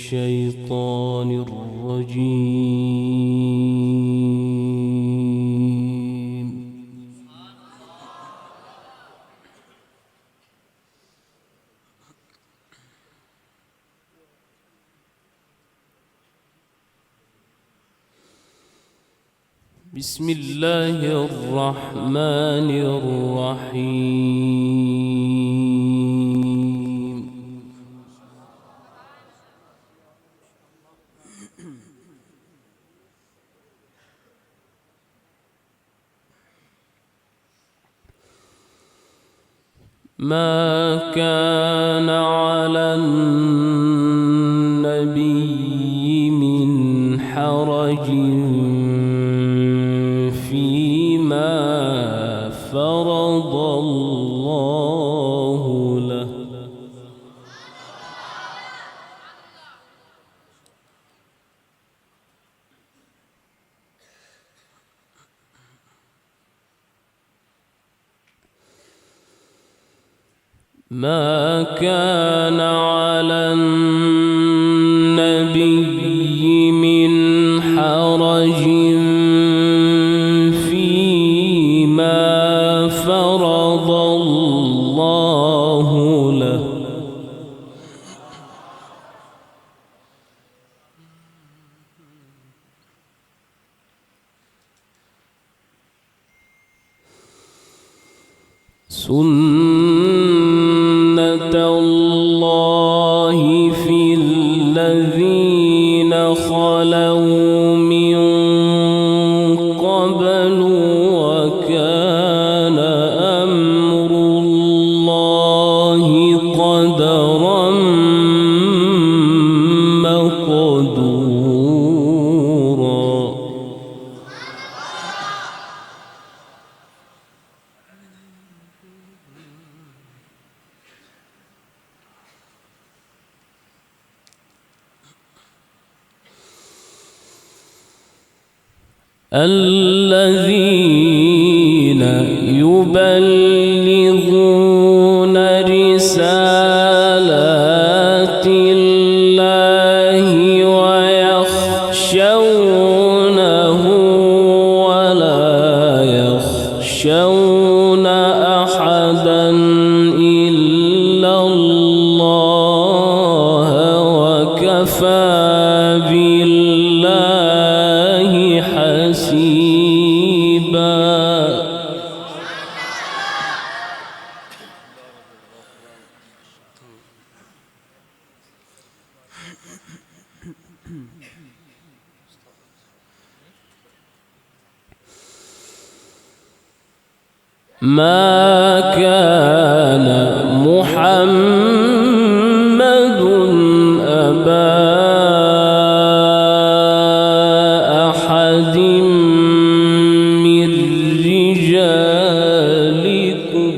الشيطان الرجيم. بسم الله الرحمن الرحيم. ما كان على النبي من حرج فيما فرض الله له. ما كان على النبي من حرج فيما فرض الله له. سنة الله في الذين خلوا من قبل وكان أمر الله قدرا مقدورا. الذين يبلغون رسالات الله ويخشونه ولا يخشون أحدا إلا الله وكفى بالله حسيبا. ما كان محمد أبا أحد من رجالكم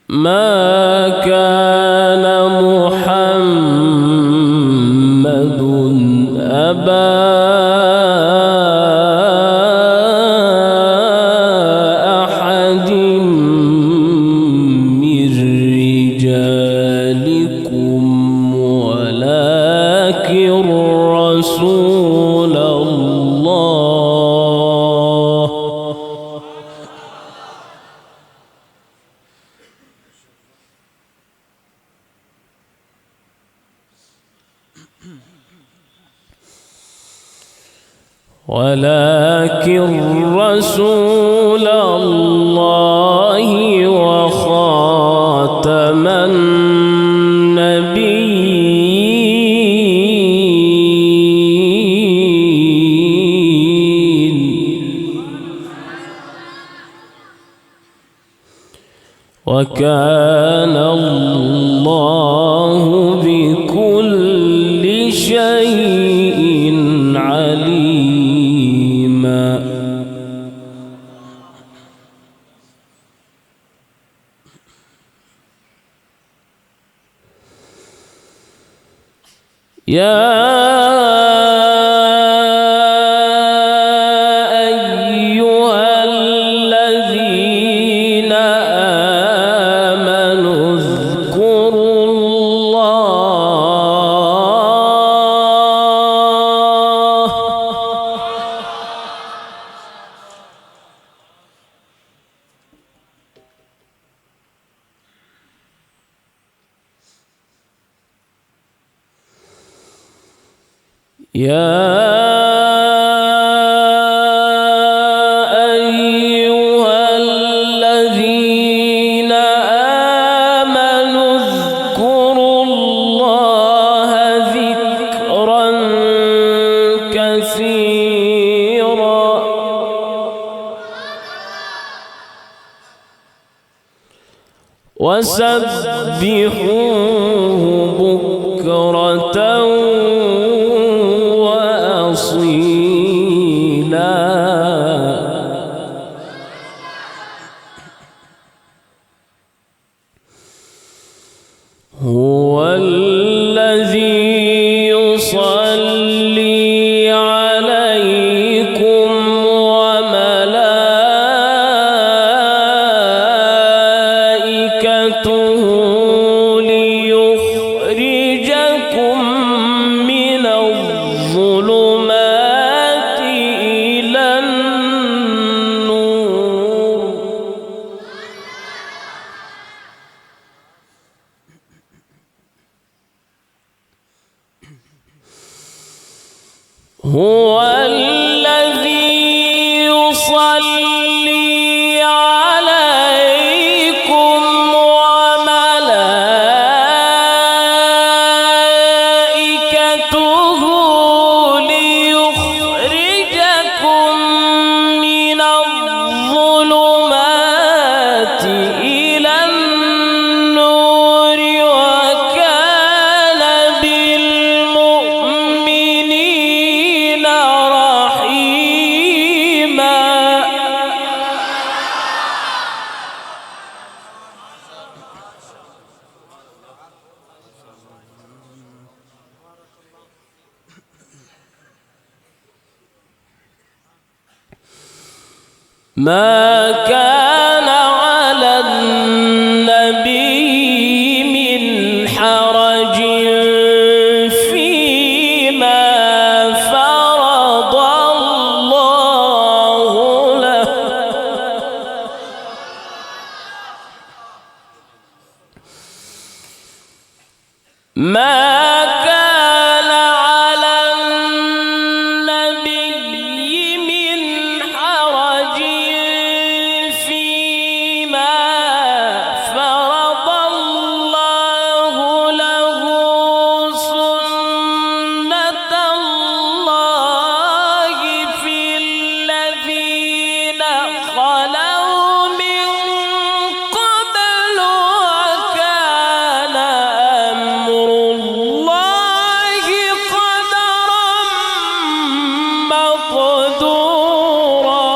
ما كان محمد أبا أحد من رجالكم ولكن رسول الله وخاتم النبيين. وكان الله بكل شيء عليما. يا يا أيها الذين آمنوا اذكروا الله ذكرا كثيرا وسبحوه بكرة وأصيلا هو الذي يصلي عليكم وملائكته ليخرجكم من الظلمات إلى النور هو الذي يصلي عليكم وملائكته ليخرجكم من الظلمات إلى النور وكان بالمؤمنين رحيما ما كان على النبي من حرج فيما فرض الله له ما كان على النبي من حرج فيما فرض الله له سنة الله في الذين خلوا من قبل وكان أمر الله قدرا مقدورا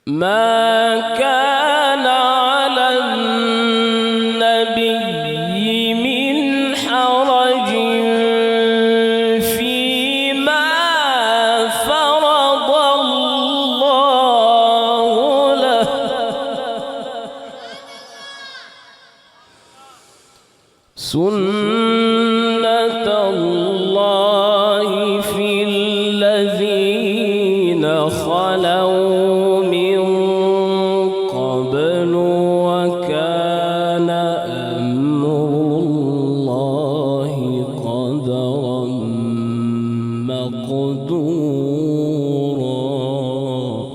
ما كان على النبي من حرج فيما فرض الله له سنة الله في الذين خلوا من قبل وكان أمر الله قدرا مقدورا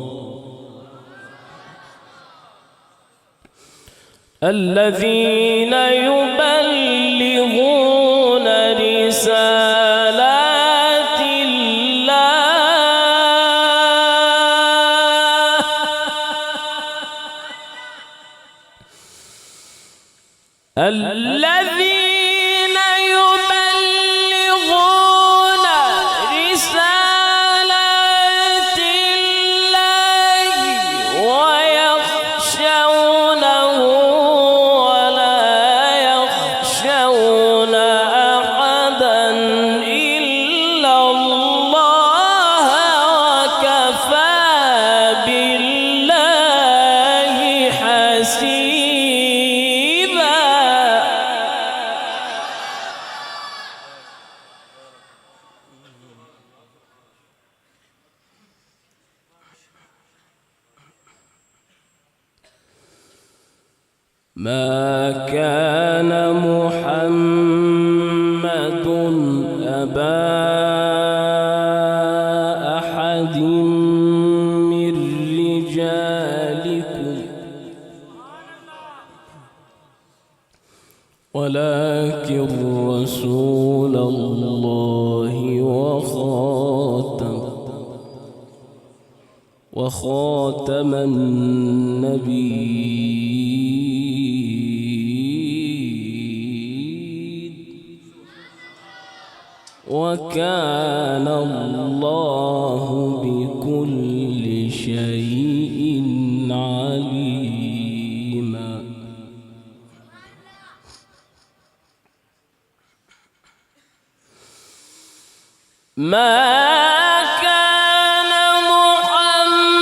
الذين يبلغون رسالات الله الذين يبلغون رسالات الله ويخشونه ولا يخشون أحدا ما كان محمد أبا أحد من رجالكم ولكن رسول الله وخاتم النبيين وكان الله بكل شيء عليما. ما كان محمد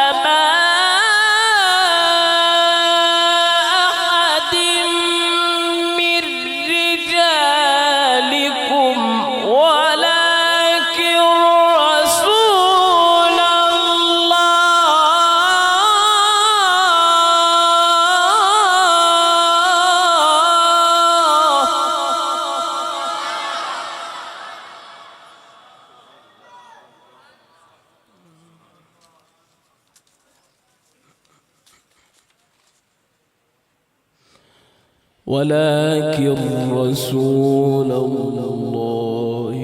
أبا أحد من رجالكم ولكن رسول الله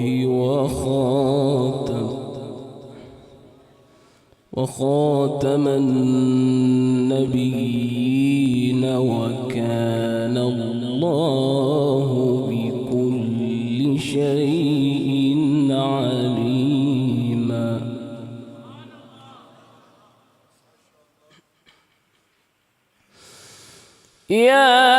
وخاتم النبيين وكان الله بكل شيء عليما. يا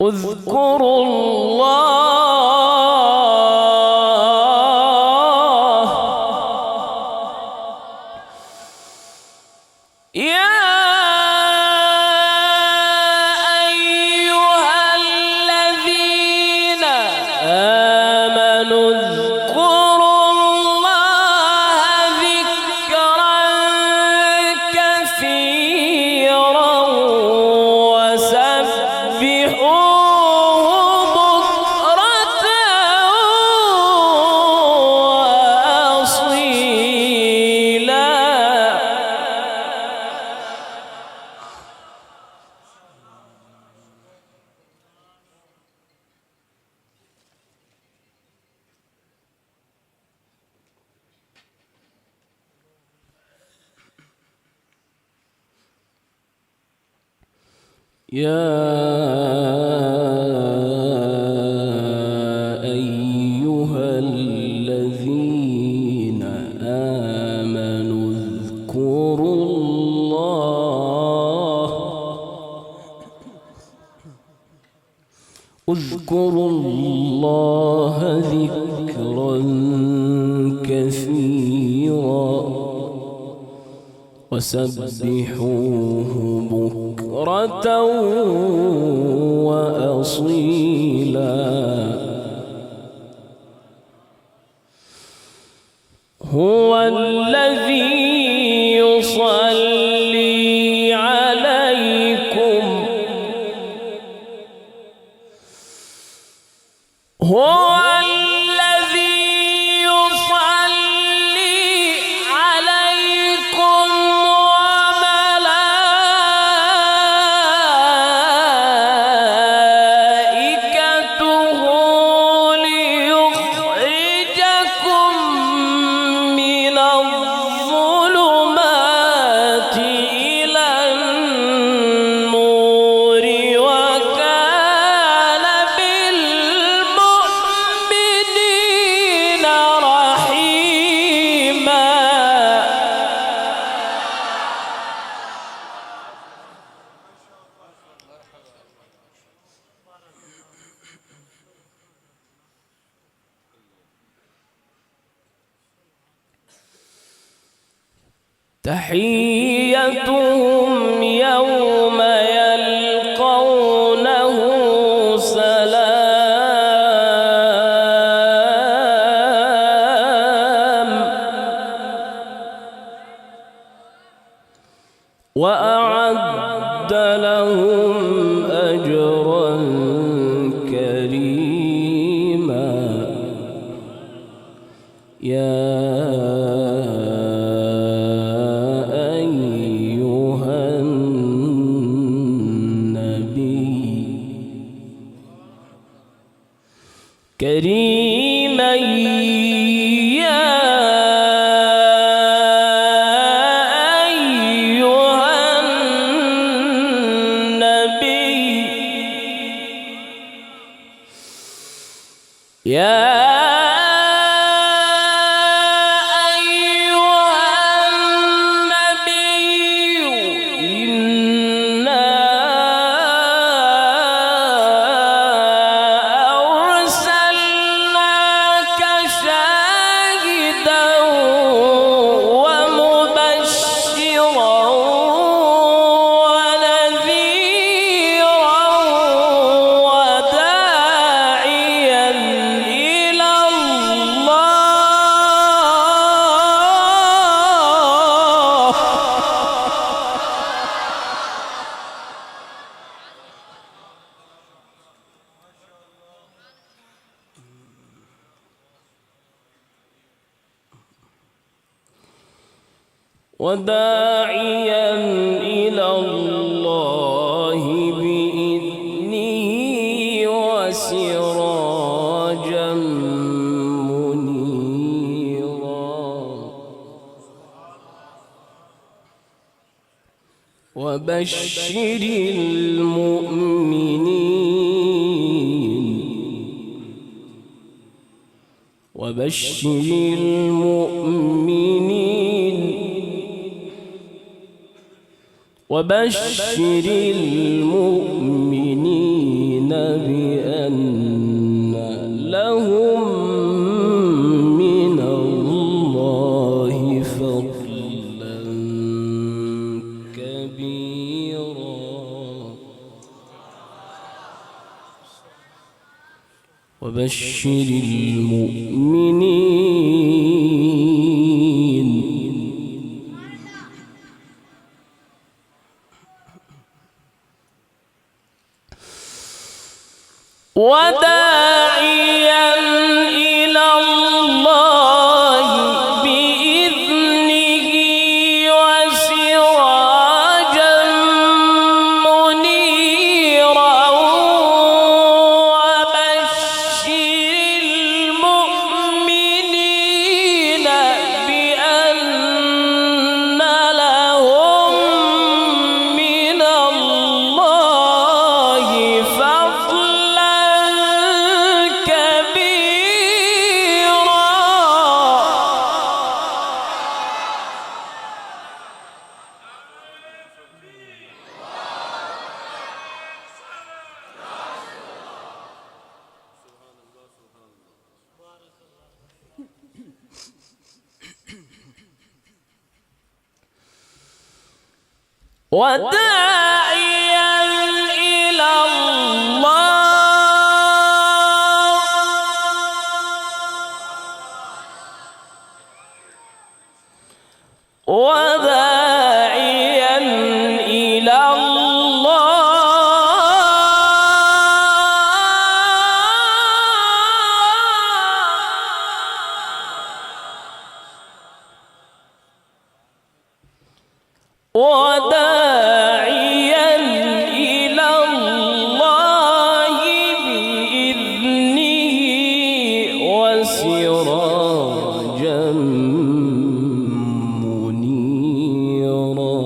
اذكروا الله يا أيها الذين آمنوا اذكروا الله ذكرا كثيرا وسبحوا يا أيها الذين آمنوا اذكروا الله ذكرا كثيرا وسبحوه بكرة وأصيلا. هو الذي يصلي عليكم تحيتهم يوم يلقونه سلام وأعد لهم أجرا كريما يا أيها النبي كريما يا أيها النبي يا وداعيا إلى الله بإذنه وسراجا منيرا وبشر المؤمنين وبشر المؤمنين وبشر المؤمنين بأن لهم من الله فضلا كبيرا وبشر المؤمنين وداعيا إلى الله بإذنه وسراجا منيرا وبشر المؤمنين بأن لهم من الله فضلا وداعيا إلى الله وداعيا إلى وداعيا إلى الله بإذنه وسراجا منيرا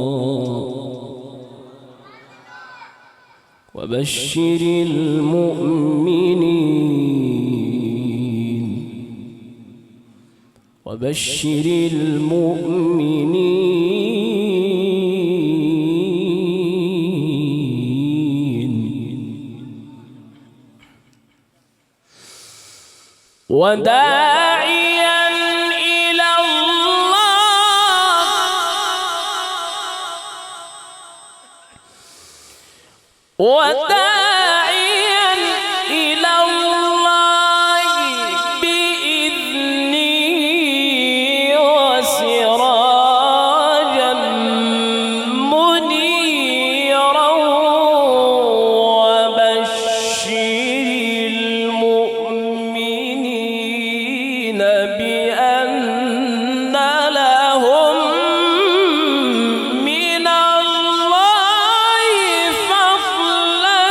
وبشر المؤمنين وبشر المؤمنين وداعيا إلى الله وداعيا إلى الله بإذنه وسراجا منيرا وبشر المؤمنين بأن لهم من الله فضلا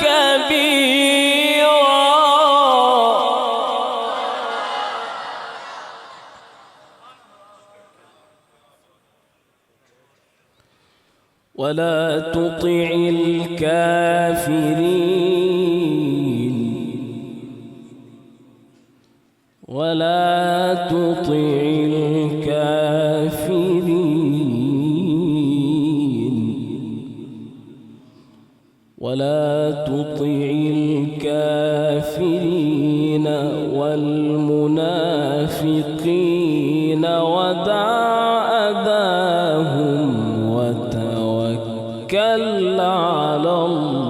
كبيرا. ولا تطع الكافرين ولا تطع الكافرين ولا تطع الكافرين والمنافقين ودع أذاهم وتوكل على الله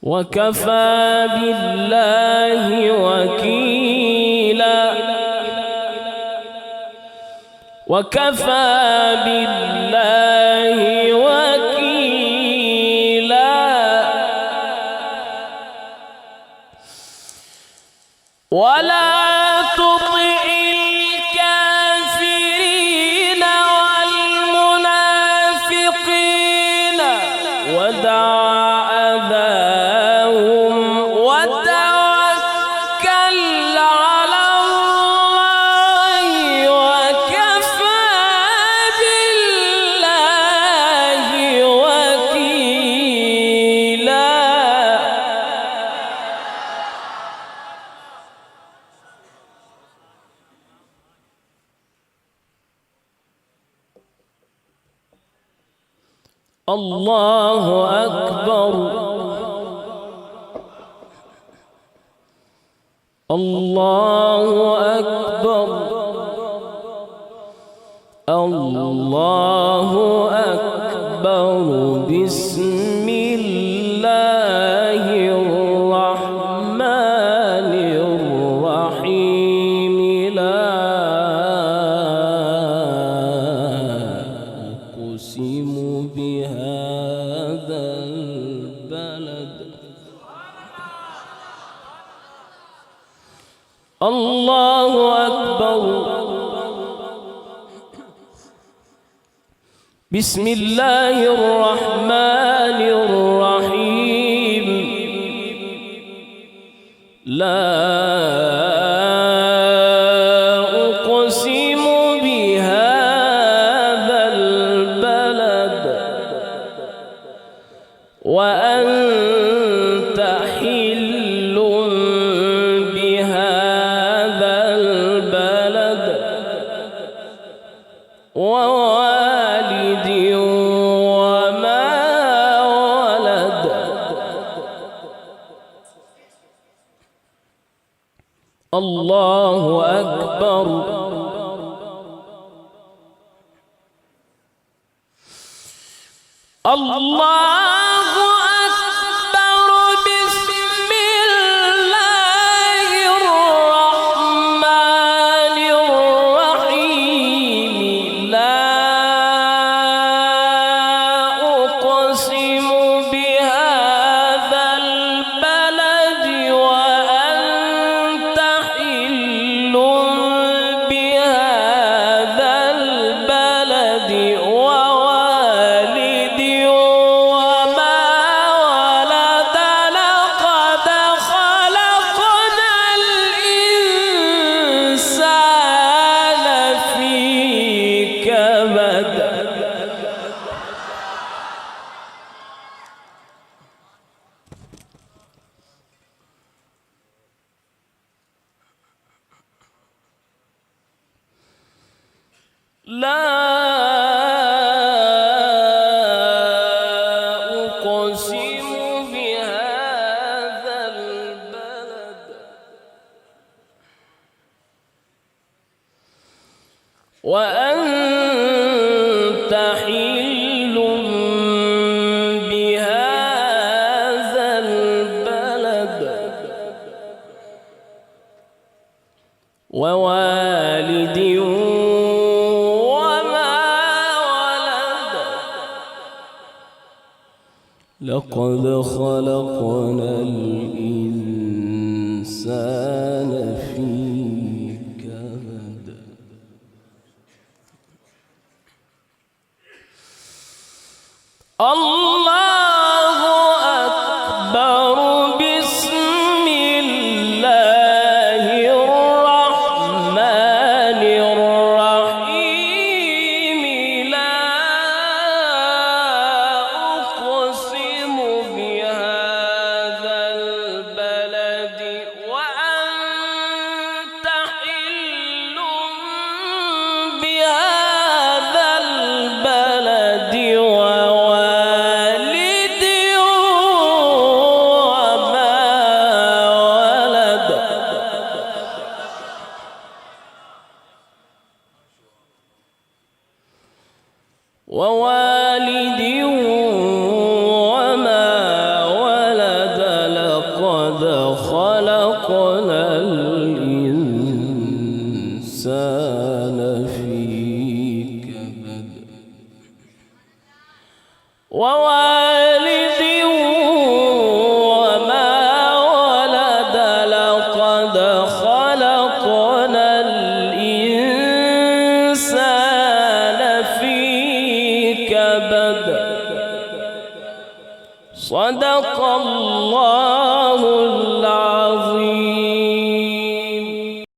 وكفى بالله وكيلا. وكفى بالله وكيلا. ولا تطع الكافرين والمنافقين ودع أذاهم وتوكل على الله وكفى بالله وكيلا. الله أكبر. الله أكبر. الله أكبر. بسم الله الرحمن الرحيم. لا أقسم بهذا البلد. الله أكبر. بسم الله الرحمن الرحيم. لا أقسم بهذا البلد وأنت حل بهذا البلد ووالد وما ولد. الله أكبر. الله أكبر. بسم الله الرحمن الرحيم. لا أقسم بهذا البلد وأنت حل بهذا البلد ووالد وما ولد. لقد خلقنا الإنسان في كبد. لا أقسم بهذا البلد حل بهذا البلد ووالد وما ولد لقد خلقنا الإنسان في كبد. الله أكبر. بسم الله الرحمن الرحيم. لا أقسم بهذا البلد وأنت حل بهذا البلد ووالد وما ولد لقد خلقنا الإنسان في كبد. ووالد وما ولد لقد خلقنا الإنسان في كبد. صدق الله